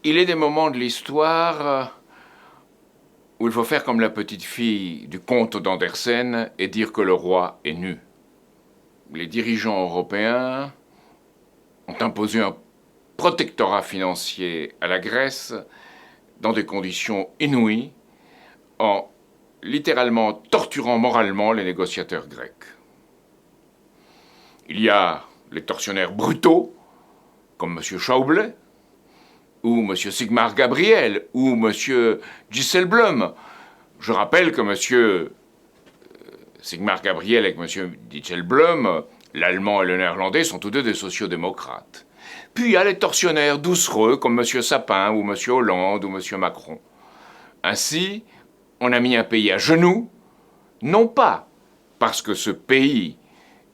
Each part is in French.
Il est des moments de l'histoire où il faut faire comme la petite fille du comte d'Andersen et dire que le roi est nu. Les dirigeants européens ont imposé un protectorat financier à la Grèce dans des conditions inouïes, en littéralement torturant moralement les négociateurs grecs. Il y a les tortionnaires brutaux, comme M. Schauble, ou M. Sigmar Gabriel, ou M. Dijsselbloem. Je rappelle que M. Sigmar Gabriel et M. Dijsselbloem, l'allemand et le néerlandais, sont tous deux des sociodémocrates. Puis il y a les tortionnaires doucereux, comme M. Sapin, ou M. Hollande, ou M. Macron. Ainsi, on a mis un pays à genoux, non pas parce que ce pays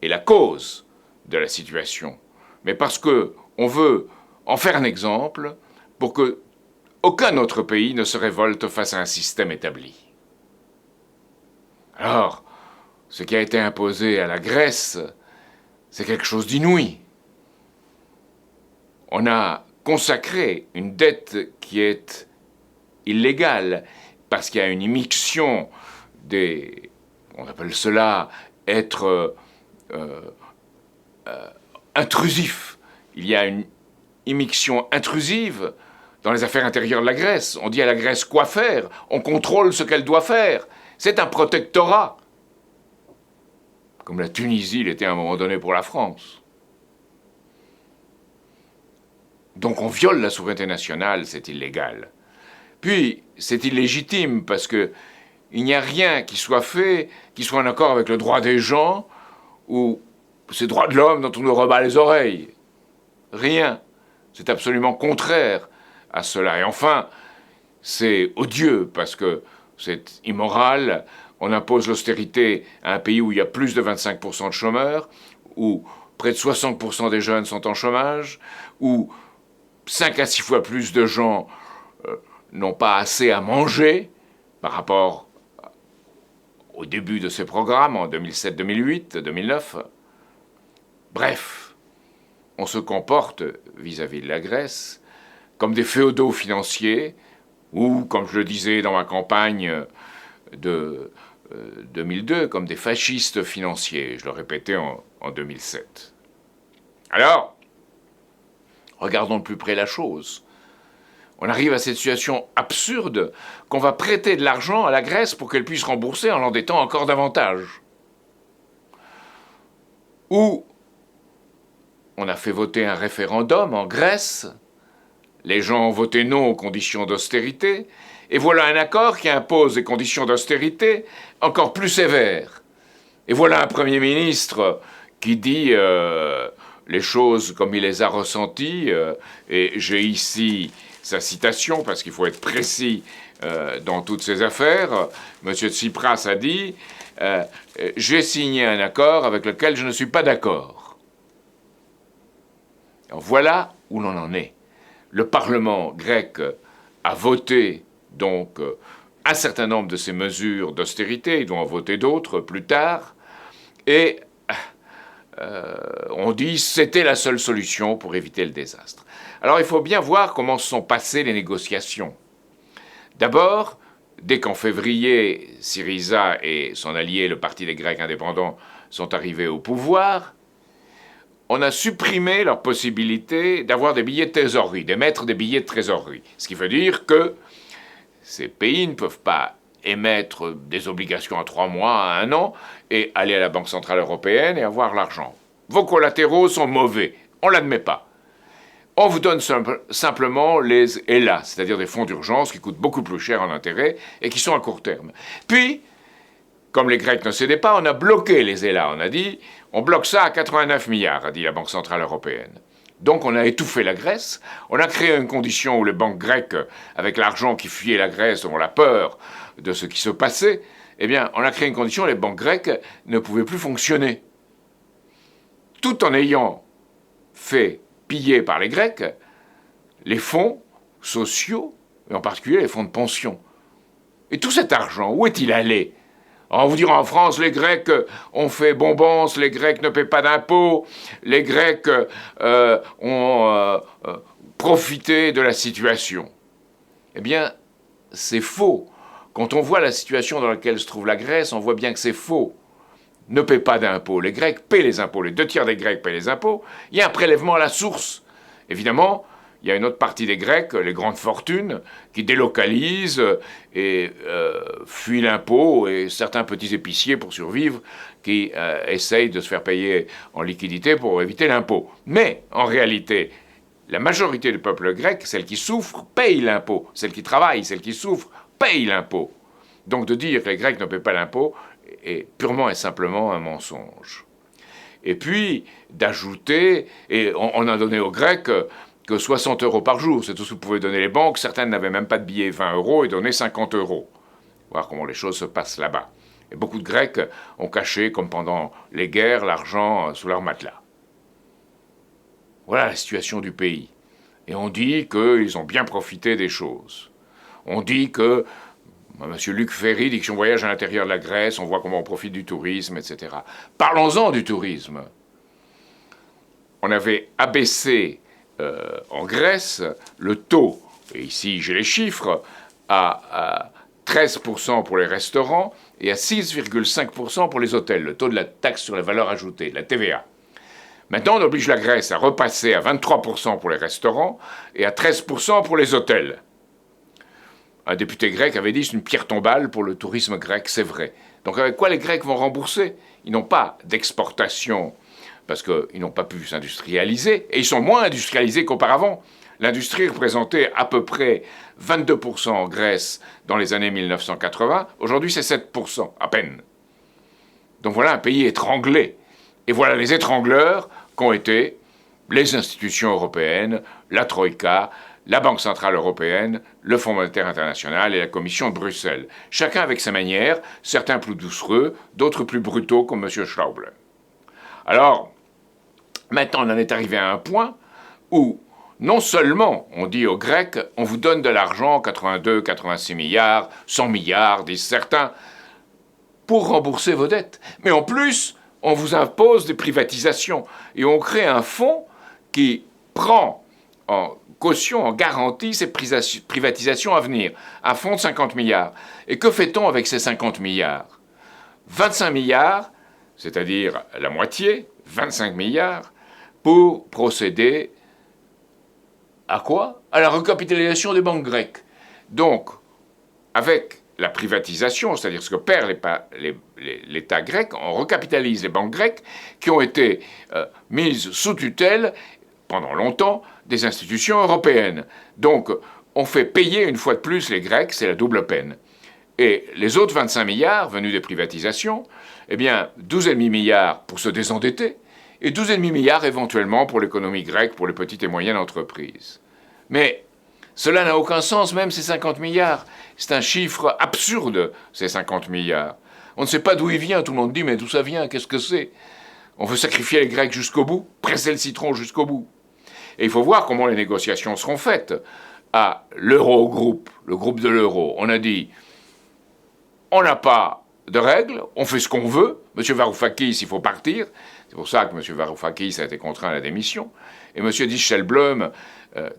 est la cause de la situation, mais parce qu'on veut en faire un exemple pour que aucun autre pays ne se révolte face à un système établi. Alors, ce qui a été imposé à la Grèce, c'est quelque chose d'inouï. On a consacré une dette qui est illégale parce qu'il y a une immixtion des... On appelle cela être intrusif. Il y a une immixtion intrusive dans les affaires intérieures de la Grèce. On dit à la Grèce quoi faire, on contrôle ce qu'elle doit faire. C'est un protectorat. Comme la Tunisie l'était à un moment donné pour la France. Donc on viole la souveraineté nationale, c'est illégal. Puis, c'est illégitime parce que il n'y a rien qui soit fait qui soit en accord avec le droit des gens ou ces droits de l'homme dont on nous rebat les oreilles. Rien. C'est absolument contraire à cela. Et enfin, c'est odieux parce que c'est immoral. On impose l'austérité à un pays où il y a plus de 25% de chômeurs, où près de 60% des jeunes sont en chômage, où 5 à 6 fois plus de gens n'ont pas assez à manger par rapport au début de ces programmes en 2007, 2008, 2009. Bref, on se comporte vis-à-vis de la Grèce comme des féodaux financiers ou, comme je le disais dans ma campagne de 2002, comme des fascistes financiers. Je le répétais en 2007. Alors, regardons de plus près la chose. On arrive à cette situation absurde qu'on va prêter de l'argent à la Grèce pour qu'elle puisse rembourser en l'endettant encore davantage. Ou on a fait voter un référendum en Grèce, les gens ont voté non aux conditions d'austérité, et voilà un accord qui impose des conditions d'austérité encore plus sévères. Et voilà un Premier ministre qui dit les choses comme il les a ressenties, et j'ai ici sa citation, parce qu'il faut être précis dans toutes ces affaires. M. Tsipras a dit « J'ai signé un accord avec lequel je ne suis pas d'accord ». Voilà où l'on en est. Le Parlement grec a voté donc un certain nombre de ces mesures d'austérité, ils doivent en voter d'autres plus tard, et on dit que c'était la seule solution pour éviter le désastre. Alors il faut bien voir comment se sont passées les négociations. D'abord, dès qu'en février, Syriza et son allié, le Parti des Grecs indépendants, sont arrivés au pouvoir, on a supprimé leur possibilité d'avoir des billets de trésorerie, d'émettre des billets de trésorerie. Ce qui veut dire que ces pays ne peuvent pas émettre des obligations à 3 mois, à 1 an, et aller à la Banque Centrale Européenne et avoir l'argent. Vos collatéraux sont mauvais, on ne l'admet pas. On vous donne simplement les ELA, c'est-à-dire des fonds d'urgence qui coûtent beaucoup plus cher en intérêt et qui sont à court terme. Puis, comme les Grecs ne cédaient pas, on a bloqué les ELA. On a dit, on bloque ça à 89 milliards, a dit la Banque Centrale Européenne. Donc on a étouffé la Grèce, on a créé une condition où les banques grecques, avec l'argent qui fuyait la Grèce, ont la peur de ce qui se passait, eh bien, on a créé une condition où les banques grecques ne pouvaient plus fonctionner. Tout en ayant fait piller par les Grecs les fonds sociaux, et en particulier les fonds de pension. Et tout cet argent, où est-il allé ? On vous dira en France, les Grecs ont fait bombance, les Grecs ne paient pas d'impôts, les Grecs ont profiter de la situation. Eh bien, c'est faux. Quand on voit la situation dans laquelle se trouve la Grèce, on voit bien que c'est faux. Ne paient pas d'impôts. Les Grecs paient les impôts. Les 2/3 des Grecs paient les impôts. Il y a un prélèvement à la source. Évidemment, il y a une autre partie des Grecs, les grandes fortunes, qui délocalisent et fuient l'impôt, et certains petits épiciers, pour survivre, qui essayent de se faire payer en liquidité pour éviter l'impôt. Mais, en réalité, la majorité du peuple grec, celle qui souffre, paye l'impôt. Celle qui travaille, celle qui souffre, paye l'impôt. Donc de dire que les Grecs ne paient pas l'impôt est purement et simplement un mensonge. Et puis, d'ajouter, et on a donné aux Grecs que 60 € par jour, c'est tout ce que pouvaient donner les banques. Certaines n'avaient même pas de billets 20 € et donnaient 50 €. Voir comment les choses se passent là-bas. Et beaucoup de Grecs ont caché, comme pendant les guerres, l'argent sous leur matelas. Voilà la situation du pays. Et on dit qu'ils ont bien profité des choses. On dit que M. Luc Ferry dit que si on voyage à l'intérieur de la Grèce, on voit comment on profite du tourisme, etc. Parlons-en du tourisme. On avait abaissé en Grèce le taux, et ici j'ai les chiffres, à 13% pour les restaurants et à 6,5% pour les hôtels, le taux de la taxe sur la valeur ajoutée, la TVA. Maintenant, on oblige la Grèce à repasser à 23% pour les restaurants et à 13% pour les hôtels. Un député grec avait dit que c'est une pierre tombale pour le tourisme grec, c'est vrai. Donc avec quoi les Grecs vont rembourser? Ils n'ont pas d'exportation parce qu'ils n'ont pas pu s'industrialiser, et ils sont moins industrialisés qu'auparavant. L'industrie représentait à peu près 22% en Grèce dans les années 1980, aujourd'hui c'est 7%, à peine. Donc voilà un pays étranglé. Et voilà les étrangleurs qu'ont été les institutions européennes, la Troïka, la Banque Centrale Européenne, le Fonds Monétaire International et la Commission de Bruxelles. Chacun avec sa manière, certains plus doucereux, d'autres plus brutaux comme M. Schäuble. Alors, maintenant on en est arrivé à un point où non seulement on dit aux Grecs, on vous donne de l'argent, 82, 86 milliards, 100 milliards, disent certains, pour rembourser vos dettes, mais en plus, on vous impose des privatisations et on crée un fonds qui prend en caution, en garantie ces privatisations à venir, un fonds de 50 milliards. Et que fait-on avec ces 50 milliards? 25 milliards, c'est-à-dire la moitié, 25 milliards, pour procéder à quoi? À la recapitalisation des banques grecques. Donc, avec la privatisation, c'est-à-dire ce que perd l'État grec, on recapitalise les banques grecques qui ont été mises sous tutelle pendant longtemps des institutions européennes. Donc, on fait payer une fois de plus les Grecs, c'est la double peine. Et les autres 25 milliards venus des privatisations, eh bien, 12,5 milliards pour se désendetter, et 12,5 milliards éventuellement pour l'économie grecque, pour les petites et moyennes entreprises. Mais cela n'a aucun sens, même ces 50 milliards. C'est un chiffre absurde, ces 50 milliards. On ne sait pas d'où il vient, tout le monde dit, mais d'où ça vient, qu'est-ce que c'est? On veut sacrifier les Grecs jusqu'au bout, presser le citron jusqu'au bout. Et il faut voir comment les négociations seront faites. À l'Eurogroupe, le groupe de l'euro, on a dit, on n'a pas de règles, on fait ce qu'on veut, M. Varoufakis, il faut partir. C'est pour ça que M. Varoufakis a été contraint à la démission. Et M. Dijsselbloem,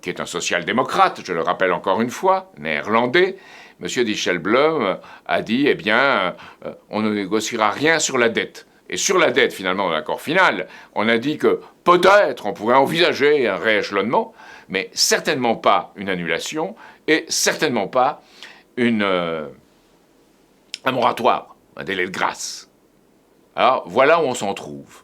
qui est un social-démocrate, je le rappelle encore une fois, néerlandais, M. Dijsselbloem a dit, eh bien, on ne négociera rien sur la dette. Et sur la dette, finalement, dans l'accord final, on a dit que peut-être on pourrait envisager un rééchelonnement, mais certainement pas une annulation et certainement pas un moratoire, un délai de grâce. Alors, voilà où on s'en trouve,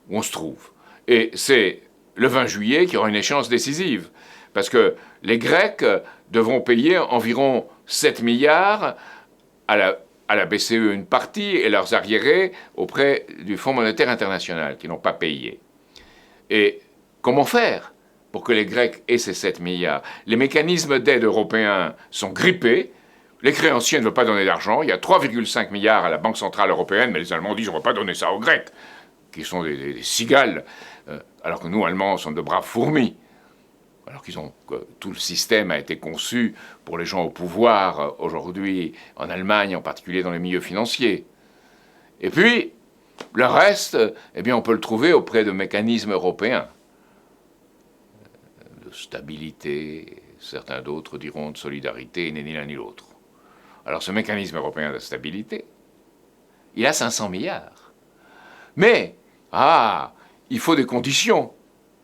où on se trouve. Et c'est le 20 juillet qu'il y aura une échéance décisive, parce que les Grecs devront payer environ 7 milliards à la BCE une partie et leurs arriérés auprès du Fonds monétaire international, qui n'ont pas payé. Et comment faire pour que les Grecs aient ces 7 milliards? Les mécanismes d'aide européens sont grippés, les créanciers ne veulent pas donner d'argent, il y a 3,5 milliards à la Banque Centrale Européenne, mais les Allemands disent on ne va pas donner ça aux Grecs, qui sont des cigales, alors que nous, Allemands, sommes de braves fourmis. Alors que tout le système a été conçu pour les gens au pouvoir aujourd'hui en Allemagne, en particulier dans les milieux financiers. Et puis, le reste, eh bien, on peut le trouver auprès de mécanismes européens, de de stabilité, certains d'autres diront de solidarité, il n'est ni l'un ni l'autre. Alors ce mécanisme européen de stabilité, il a 500 milliards. Mais, il faut des conditions.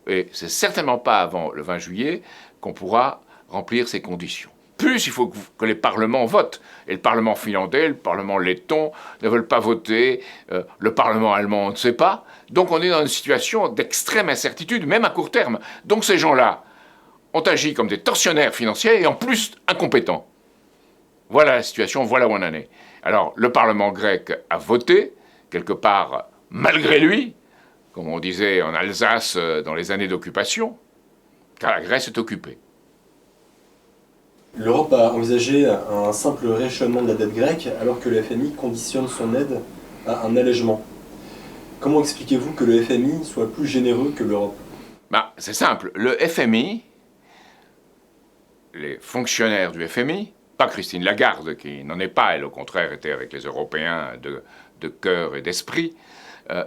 Et c'est certainement pas avant le 20 juillet qu'on pourra remplir ces conditions. Plus, il faut que les parlements votent. Et le parlement finlandais, le parlement letton ne veulent pas voter. Le parlement allemand, on ne sait pas. Donc on est dans une situation d'extrême incertitude, même à court terme. Donc ces gens-là ont agi comme des tortionnaires financiers et en plus incompétents. Voilà la situation, voilà où on en est. Alors le parlement grec a voté, quelque part malgré lui, comme on disait en Alsace dans les années d'occupation, car la Grèce est occupée. L'Europe a envisagé un simple rééchelonnement de la dette grecque alors que le FMI conditionne son aide à un allègement. Comment expliquez-vous que le FMI soit plus généreux que l'Europe? C'est simple. Le FMI, les fonctionnaires du FMI, pas Christine Lagarde, qui n'en est pas, elle au contraire était avec les Européens de cœur et d'esprit,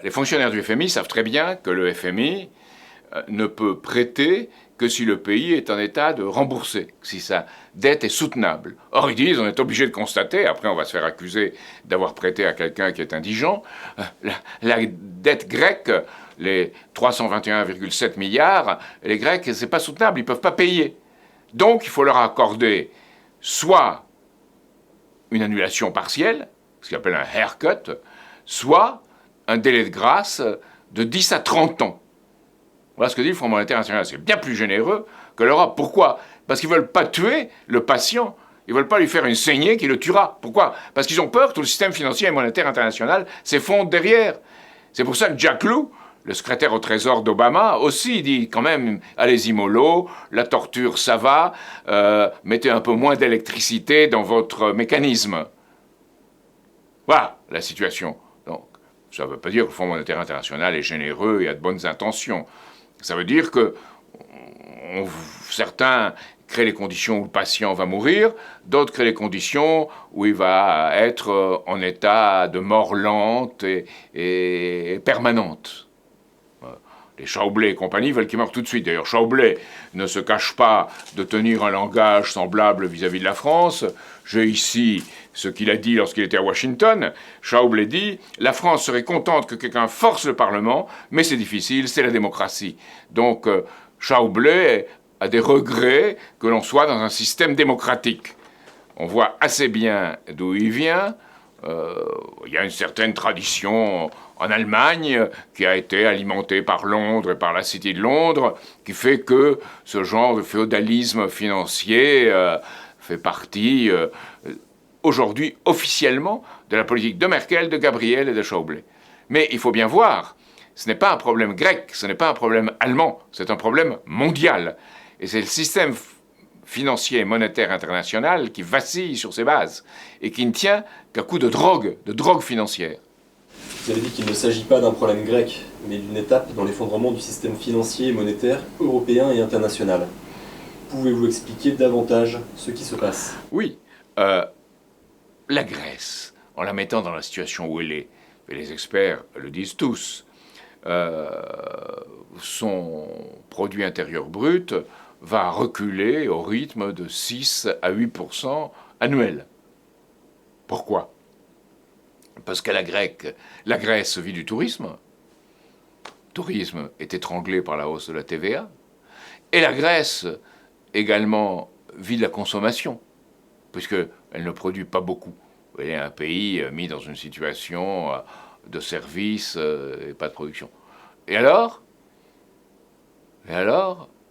les fonctionnaires du FMI savent très bien que le FMI ne peut prêter que si le pays est en état de rembourser, si sa dette est soutenable. Or, ils disent, on est obligé de constater, après on va se faire accuser d'avoir prêté à quelqu'un qui est indigent, la dette grecque, les 321,7 milliards, les Grecs, c'est pas soutenable, ils peuvent pas payer. Donc, il faut leur accorder soit une annulation partielle, ce qu'ils appellent un haircut, soit un délai de grâce de 10 à 30 ans. Voilà ce que dit le Fonds monétaire international. C'est bien plus généreux que l'Europe. Pourquoi? Parce qu'ils ne veulent pas tuer le patient. Ils ne veulent pas lui faire une saignée qui le tuera. Pourquoi? Parce qu'ils ont peur que tout le système financier et monétaire international s'effondre derrière. C'est pour ça que Jack Lew, le secrétaire au Trésor d'Obama, aussi dit quand même, allez-y mollo, la torture ça va, mettez un peu moins d'électricité dans votre mécanisme. Voilà la situation. Donc, ça ne veut pas dire que le Fonds monétaire international est généreux et a de bonnes intentions. Ça veut dire que certains créent les conditions où le patient va mourir, d'autres créent les conditions où il va être en état de mort lente et permanente. Les Schäuble et compagnie veulent qu'il meure tout de suite. D'ailleurs, Schäuble ne se cache pas de tenir un langage semblable vis-à-vis de la France. J'ai ici ce qu'il a dit lorsqu'il était à Washington. Schäuble dit « La France serait contente que quelqu'un force le Parlement, mais c'est difficile, c'est la démocratie. » Donc, Schäuble a des regrets que l'on soit dans un système démocratique. On voit assez bien d'où il vient. Il y a une certaine tradition en Allemagne qui a été alimentée par Londres et par la City de Londres, qui fait que ce genre de féodalisme financier fait partie aujourd'hui officiellement de la politique de Merkel, de Gabriel et de Schäuble. Mais il faut bien voir, ce n'est pas un problème grec, ce n'est pas un problème allemand, c'est un problème mondial. Et c'est le système financier et monétaire international qui vacille sur ses bases et qui ne tient qu'à coup de drogue financière. Vous avez dit qu'il ne s'agit pas d'un problème grec, mais d'une étape dans l'effondrement du système financier et monétaire européen et international. Pouvez-vous expliquer davantage ce qui se passe? Oui. La Grèce, en la mettant dans la situation où elle est, et les experts le disent tous, son produit intérieur brut va reculer au rythme de 6 à 8% annuel. Pourquoi? Parce que la Grèce vit du tourisme. Le tourisme est étranglé par la hausse de la TVA. Et la Grèce également vit de la consommation, puisqu'elle ne produit pas beaucoup. Elle est un pays mis dans une situation de service et pas de production. Et alors,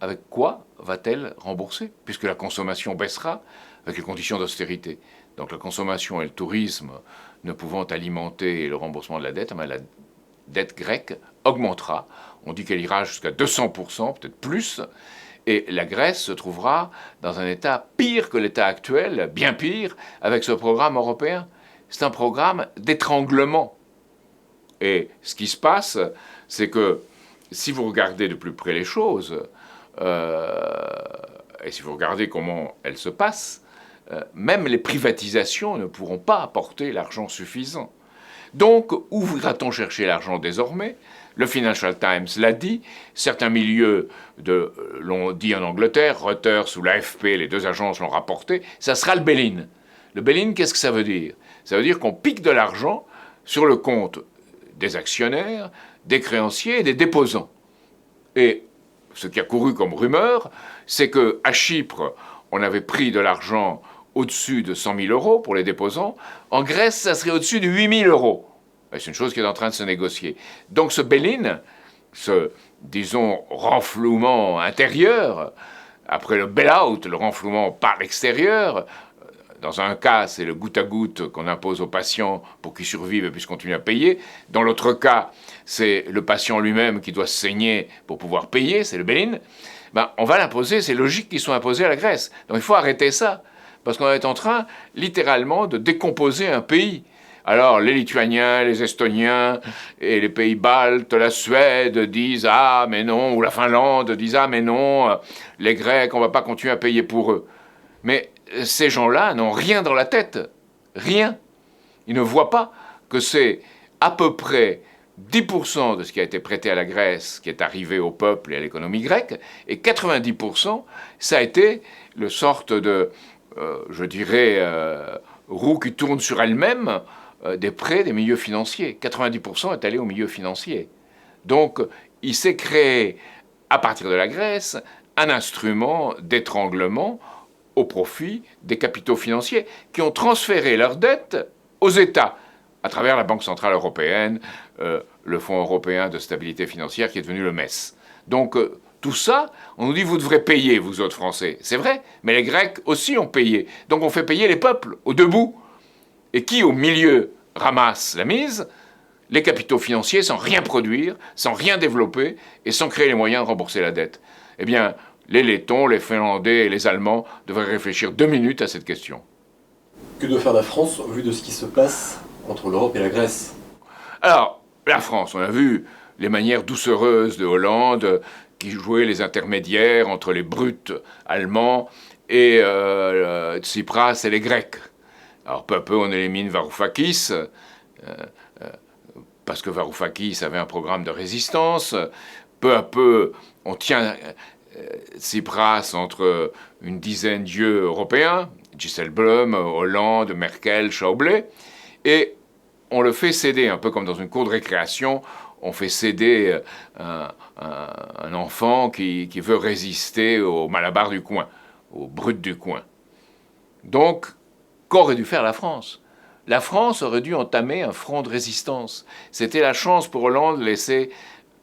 avec quoi va-t-elle rembourser? Puisque la consommation baissera avec les conditions d'austérité. Donc la consommation et le tourisme ne pouvant alimenter le remboursement de la dette, la dette grecque augmentera. On dit qu'elle ira jusqu'à 200%, peut-être plus. Et la Grèce se trouvera dans un état pire que l'état actuel, bien pire, avec ce programme européen. C'est un programme d'étranglement. Et ce qui se passe, c'est que si vous regardez de plus près les choses, et si vous regardez comment elles se passent, même les privatisations ne pourront pas apporter l'argent suffisant. Donc, où voudra-t-on chercher l'argent désormais? le Financial Times l'a dit, certains milieux l'ont dit en Angleterre, Reuters ou l'AFP, les deux agences l'ont rapporté, ça sera le bail-in. Le bail-in, qu'est-ce que ça veut dire? Ça veut dire qu'on pique de l'argent sur le compte des actionnaires, des créanciers et des déposants. Et ce qui a couru comme rumeur, c'est qu'à Chypre, on avait pris de l'argent au-dessus de 100 000 euros pour les déposants. En Grèce, ça serait au-dessus de 8 000 euros. C'est une chose qui est en train de se négocier. Donc ce bail-in, ce, disons, renflouement intérieur, après le bail-out, le renflouement par l'extérieur, dans un cas, c'est le goutte à goutte qu'on impose aux patients pour qu'ils survivent et puissent continuer à payer. Dans l'autre cas, c'est le patient lui-même qui doit se saigner pour pouvoir payer, c'est le bail-in. Ben, on va l'imposer, c'est logique qu'ils soient imposés à la Grèce. Donc il faut arrêter ça, parce qu'on est en train, littéralement, de décomposer un pays. Alors, les Lituaniens, les Estoniens et les pays baltes, la Suède disent « Ah, mais non », ou la Finlande disent « Ah, mais non, les Grecs, on ne va pas continuer à payer pour eux ». Mais ces gens-là n'ont rien dans la tête, rien. Ils ne voient pas que c'est à peu près 10% de ce qui a été prêté à la Grèce qui est arrivé au peuple et à l'économie grecque, et 90%, ça a été le sorte de, je dirais, roue qui tourne sur elle-même, des prêts des milieux financiers. 90% est allé au milieu financier. Donc, il s'est créé, à partir de la Grèce, un instrument d'étranglement au profit des capitaux financiers qui ont transféré leurs dettes aux États, à travers la Banque Centrale Européenne, le Fonds Européen de Stabilité Financière qui est devenu le MES. Donc, tout ça, on nous dit, vous devrez payer, vous autres Français. C'est vrai, mais les Grecs aussi ont payé. Donc on fait payer les peuples, au debout. Et qui, au milieu, ramasse la mise? Les capitaux financiers, sans rien produire, sans rien développer, et sans créer les moyens de rembourser la dette. Eh bien, les Lettons, les Finlandais et les Allemands devraient réfléchir 2 minutes à cette question. Que doit faire la France au vu de ce qui se passe entre l'Europe et la Grèce? Alors, la France, on a vu les manières doucereuses de Hollande, qui jouait les intermédiaires entre les brutes allemands et Tsipras et les Grecs. Alors peu à peu on élimine Varoufakis, parce que Varoufakis avait un programme de résistance. Peu à peu on tient Tsipras entre une dizaine d'yeux européens, Dijsselbloem, Hollande, Merkel, Schäuble, et on le fait céder, un peu comme dans une cour de récréation, on fait céder un enfant qui veut résister aux malabars du coin, aux brutes du coin. Donc, qu'aurait dû faire la France? La France aurait dû entamer un front de résistance. C'était la chance pour Hollande de laisser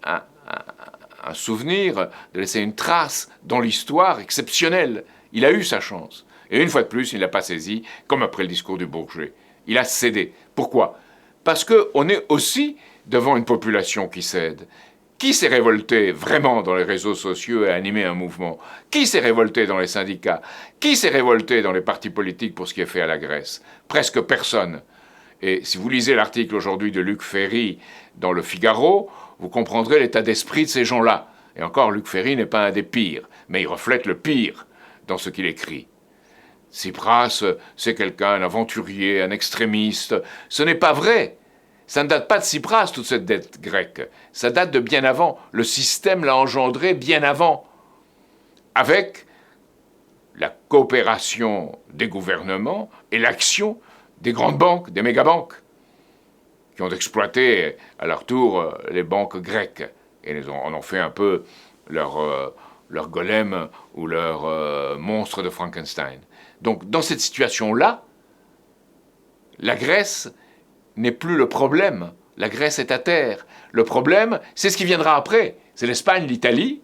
un souvenir, de laisser une trace dans l'histoire exceptionnelle. Il a eu sa chance. Et une fois de plus, il ne l'a pas saisi, comme après le discours du Bourget. Il a cédé. Pourquoi? Parce qu'on est aussi devant une population qui cède. Qui s'est révolté vraiment dans les réseaux sociaux et a animé un mouvement? Qui s'est révolté dans les syndicats? Qui s'est révolté dans les partis politiques pour ce qui est fait à la Grèce? Presque personne. Et si vous lisez l'article aujourd'hui de Luc Ferry dans Le Figaro, vous comprendrez l'état d'esprit de ces gens-là. Et encore, Luc Ferry n'est pas un des pires, mais il reflète le pire dans ce qu'il écrit. Tsipras, c'est quelqu'un, un aventurier, un extrémiste. Ce n'est pas vrai. Ça ne date pas de Tsipras, toute cette dette grecque. Ça date de bien avant. Le système l'a engendré bien avant. Avec la coopération des gouvernements et l'action des grandes banques, des mégabanques, qui ont exploité à leur tour les banques grecques. Et on en fait un peu leur golem ou leur monstre de Frankenstein. Donc, dans cette situation-là, la Grèce n'est plus le problème. La Grèce est à terre. Le problème, c'est ce qui viendra après. C'est l'Espagne, l'Italie,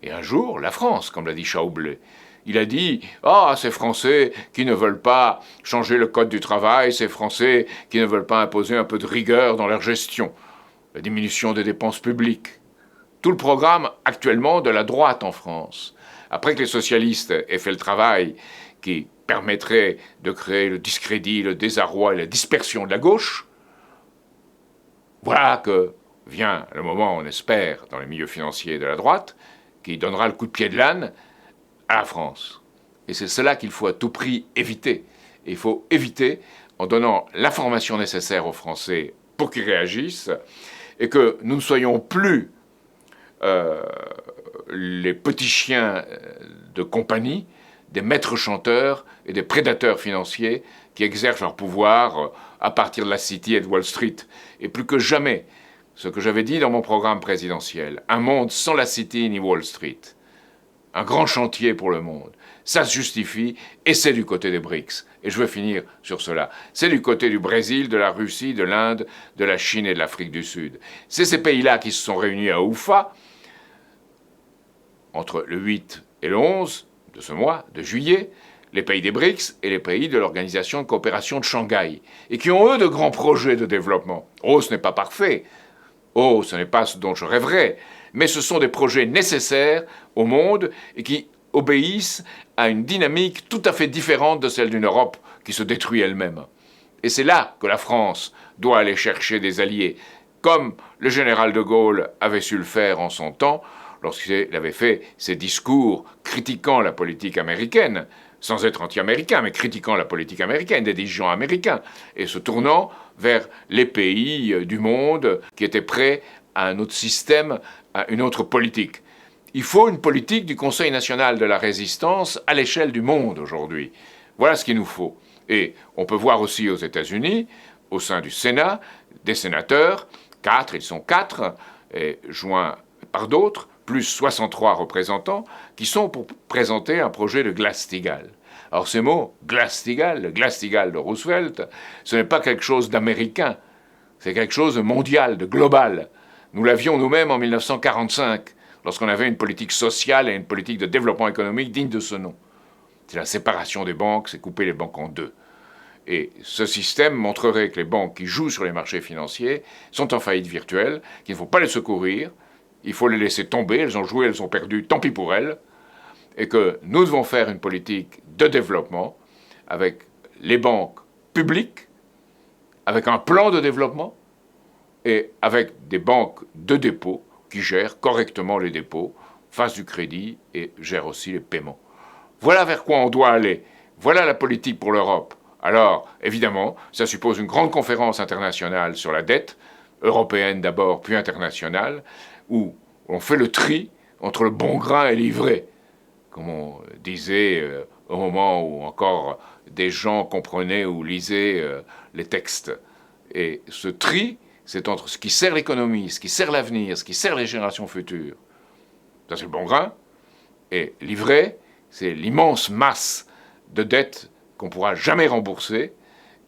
et un jour, la France, comme l'a dit Schäuble. Il a dit « Ah, ces Français qui ne veulent pas changer le code du travail, ces Français qui ne veulent pas imposer un peu de rigueur dans leur gestion, la diminution des dépenses publiques. » Tout le programme actuellement de la droite en France. Après que les socialistes aient fait le travail qui permettrait de créer le discrédit, le désarroi et la dispersion de la gauche, voilà que vient le moment, on espère, dans les milieux financiers de la droite, qui donnera le coup de pied de l'âne à la France. Et c'est cela qu'il faut à tout prix éviter. Et il faut éviter en donnant l'information nécessaire aux Français pour qu'ils réagissent, et que nous ne soyons plus les petits chiens de compagnie, des maîtres chanteurs et des prédateurs financiers qui exercent leur pouvoir à partir de la City et de Wall Street. Et plus que jamais, ce que j'avais dit dans mon programme présidentiel, un monde sans la City ni Wall Street, un grand chantier pour le monde, ça se justifie et c'est du côté des BRICS. Et je veux finir sur cela. C'est du côté du Brésil, de la Russie, de l'Inde, de la Chine et de l'Afrique du Sud. C'est ces pays-là qui se sont réunis à Oufa entre le 8 et le 11 de ce mois, de juillet, les pays des BRICS et les pays de l'Organisation de coopération de Shanghai, et qui ont, eux, de grands projets de développement. Oh, ce n'est pas parfait. Oh, ce n'est pas ce dont je rêverais. Mais ce sont des projets nécessaires au monde et qui obéissent à une dynamique tout à fait différente de celle d'une Europe qui se détruit elle-même. Et c'est là que la France doit aller chercher des alliés, comme le général de Gaulle avait su le faire en son temps, lorsqu'il avait fait ses discours critiquant la politique américaine, sans être anti-américain, mais critiquant la politique américaine, des dirigeants américains, et se tournant vers les pays du monde qui étaient prêts à un autre système, à une autre politique. Il faut une politique du Conseil national de la résistance à l'échelle du monde aujourd'hui. Voilà ce qu'il nous faut. Et on peut voir aussi aux États-Unis, au sein du Sénat, des sénateurs, ils sont 4, et joints par d'autres, plus 63 représentants, qui sont pour présenter un projet de Glass-Steagall. Alors ces mots, Glass-Steagall, le Glass-Steagall de Roosevelt, ce n'est pas quelque chose d'américain, c'est quelque chose de mondial, de global. Nous l'avions nous-mêmes en 1945, lorsqu'on avait une politique sociale et une politique de développement économique digne de ce nom. C'est la séparation des banques, c'est couper les banques en deux. Et ce système montrerait que les banques qui jouent sur les marchés financiers sont en faillite virtuelle, qu'il ne faut pas les secourir, il faut les laisser tomber, elles ont joué, elles ont perdu, tant pis pour elles, et que nous devons faire une politique de développement avec les banques publiques, avec un plan de développement et avec des banques de dépôt qui gèrent correctement les dépôts, fassent du crédit et gèrent aussi les paiements. Voilà vers quoi on doit aller. Voilà la politique pour l'Europe. Alors, évidemment, ça suppose une grande conférence internationale sur la dette, européenne d'abord, puis internationale, où on fait le tri entre le bon grain et l'ivraie, comme on disait au moment où encore des gens comprenaient ou lisaient les textes. Et ce tri, c'est entre ce qui sert l'économie, ce qui sert l'avenir, ce qui sert les générations futures. Ça, c'est le bon grain. Et l'ivraie, c'est l'immense masse de dettes qu'on ne pourra jamais rembourser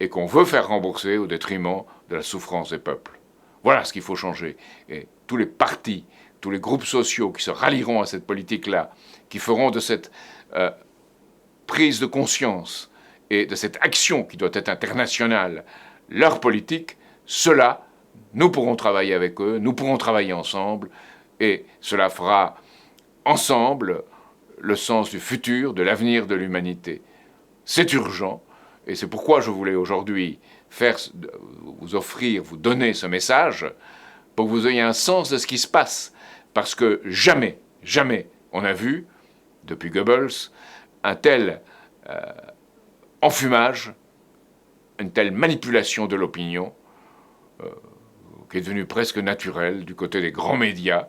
et qu'on veut faire rembourser au détriment de la souffrance des peuples. Voilà ce qu'il faut changer. Et tous les partis, tous les groupes sociaux qui se rallieront à cette politique-là, qui feront de cette prise de conscience et de cette action qui doit être internationale leur politique, cela, nous pourrons travailler avec eux, nous pourrons travailler ensemble, et cela fera ensemble le sens du futur, de l'avenir de l'humanité. C'est urgent, et c'est pourquoi je voulais aujourd'hui vous offrir, vous donner ce message, pour que vous ayez un sens de ce qui se passe. Parce que jamais, jamais on a vu, depuis Goebbels, un tel enfumage, une telle manipulation de l'opinion, qui est devenue presque naturelle du côté des grands médias,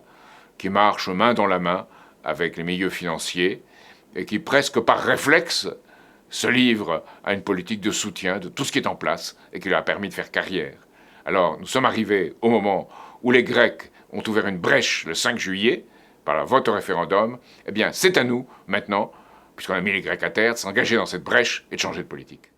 qui marchent main dans la main avec les milieux financiers, et qui presque par réflexe se livrent à une politique de soutien de tout ce qui est en place et qui leur a permis de faire carrière. Alors nous sommes arrivés au moment où les Grecs ont ouvert une brèche le 5 juillet, par le vote au référendum. Eh bien, c'est à nous, maintenant, puisqu'on a mis les Grecs à terre, de s'engager dans cette brèche et de changer de politique.